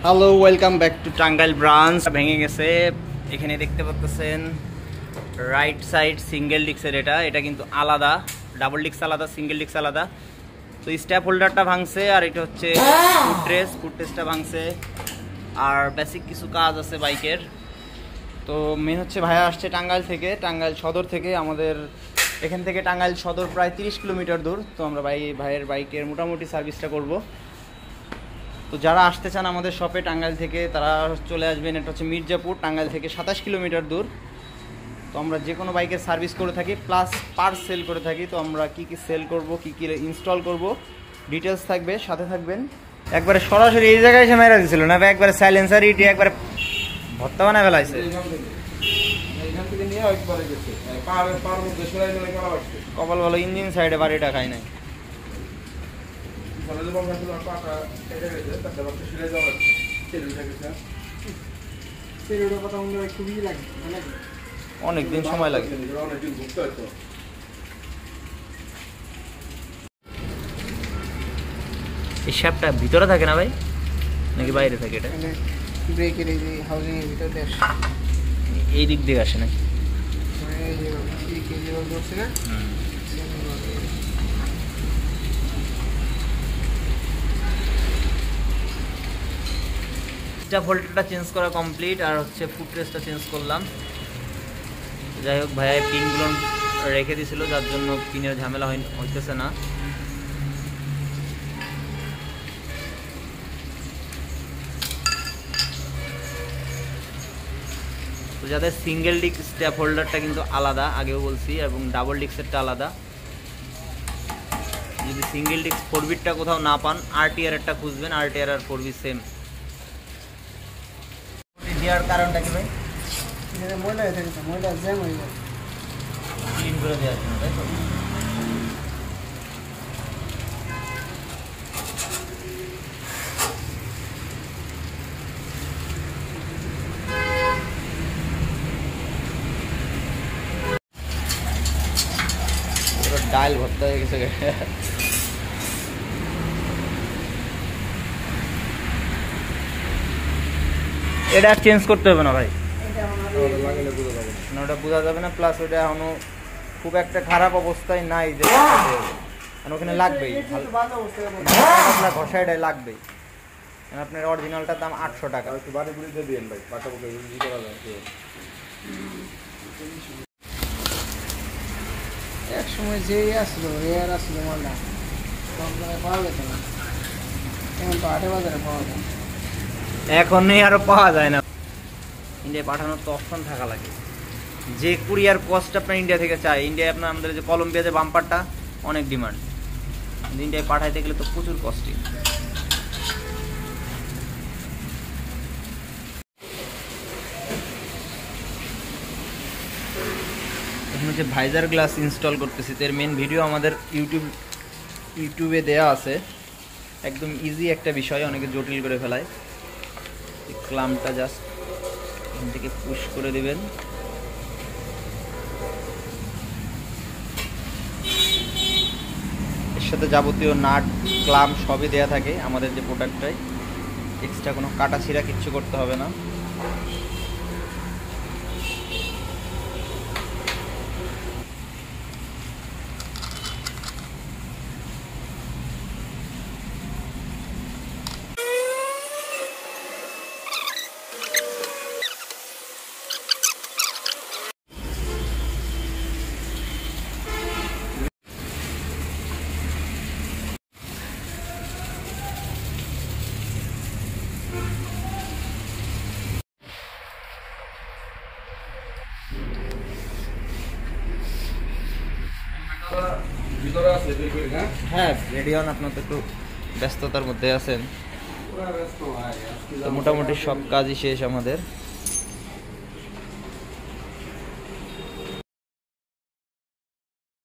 Hello, welcome back to Tangail branch. ভেঙে গেছে, এখানে দেখতে পাচ্ছেন রাইট সাইড সিঙ্গেল ডিস্কের। এটা কিন্তু আলাদা, ডাবল ডিস্ক আলাদা, সিঙ্গেল ডিস্ক আলাদা। তো স্ট্যাপ হোল্ডারটা ভাঙছে, আর এটা হচ্ছে ফুটরেস্টটা ভাঙছে, আর বেসিক কিছু কাজ আছে বাইকের। তো মেন হচ্ছে ভাইয়া আসছে টাঙ্গাইল থেকে, টাঙ্গাইল সদর থেকে। আমাদের এখান থেকে টাঙ্গাইল সদর প্রায় 30 কিলোমিটার দূর। তো আমরা ভাইয়ের বাইকের মোটামুটি সার্ভিসটা করব। তো যারা আসতে চান আমাদের শপে টাঙ্গাইল থেকে, তারা চলে আসবেন। এটা হচ্ছে মির্জাপুর, টাঙ্গাইল থেকে 27 কিলোমিটার দূর। তো আমরা যে কোনো বাইকের সার্ভিস করে থাকি, প্লাস পার্টস সেল করে থাকি। তো আমরা কি কি সেল করব, কি কি ইনস্টল করব, ডিটেলস থাকবে, সাথে থাকবেন। একবারে সরাসরি এই জায়গায় এসে মেরা দিছিল না, একবারে সাইলেন্সার ইটি একবারে ভর্তা বানায় ফেলাইছে। কপাল ভালো, ইঞ্জিন সাইডে বাড়িটা খাই নাই। অনেকদিন সময় লাগে। এই শ্যাপটা ভিতরে থাকে না ভাই, নাকি বাইরে থাকে? এটা ব্রেকের এই যে হাউজিং এর ভিতরে এই দিক দিয়ে আসে নাকি? স্ট্যাপ হোল্ডারটা চেঞ্জ করা কমপ্লিট, আর হচ্ছে ফুটরেস্টটা চেঞ্জ করলাম। যাই হোক, ভাইয়া পিনগুলো রেখে দিয়েছিল, যার জন্য পিনের ঝামেলা হইতেছে না। তো যাদের সিঙ্গেল ডিস্ক স্ট্যাপ হোল্ডারটা কিন্তু আলাদা, আগেও বলছি, এবং ডাবল ডিস্কেরটা আলাদা। যদি সিঙ্গেল ডিস্ক 4বিটটা কোথাও না পান, আরটিআর একটা খুঁজবেন। আরটিআর আর 4বি সেম। দেওয়ার কারণটা কি ভাই? ময়লা হয়ে থাকে, ময়লা জ্যাম হয়ে যায়, ক্লিন করে দেওয়ার জন্য, তাই তো? ডাল ভর্তা হয়ে গেছে। এটা চেঞ্জ করতে হবে না ভাই, ওটা বোঝা যাবে না। প্লাস ওটা এখনো খুব একটা খারাপ অবস্থায় নাই যে ওখানে লাগবেই, ঘষা এটাই লাগবেই। আপনার অরিজিনালটার দাম 800 টাকা। এক সময় যে আসলো এয়ার আসলো মালটা পাওয়া যেত না, এখন তো হাটে বাজারে পাওয়া যায়। এখন আরো পাওয়া যায় না। ইন্ডিয়ায় পাঠানোর তো অপশন থাকা লাগে। যে কুরিয়ার কস্ট আপনার ইন্ডিয়া থেকে চাই, ইন্ডিয়ায় আপনার আমাদের যে কলম্বিয়া যে বাম্পারটা অনেক ডিমান্ড, ইন্ডিয়ায় পাঠাইতে গেলে তো প্রচুর কস্টিং। এখন হচ্ছে ভাইজার গ্লাস ইনস্টল করতেছি। তো এর মেন ভিডিও আমাদের ইউটিউবে দেয়া আছে। একদম ইজি একটা বিষয়, অনেকে জটিল করে ফেলায়। ক্লাম্পটা জাস্ট এখান থেকে পুশ করে দিবেন। এর সাথে যাবতীয় নাট ক্লাম্প সবই দেয়া থাকে আমাদের যে প্রোডাক্টটাই। এক্সট্রা কোনো কাটা ছিঁড়া কিচ্ছু করতে হবে না। হ্যাঁ, রেডিয়ন আপনার তো একটু ব্যস্ততার মধ্যে আছেন। তো মোটামুটি সব কাজই শেষ আমাদের।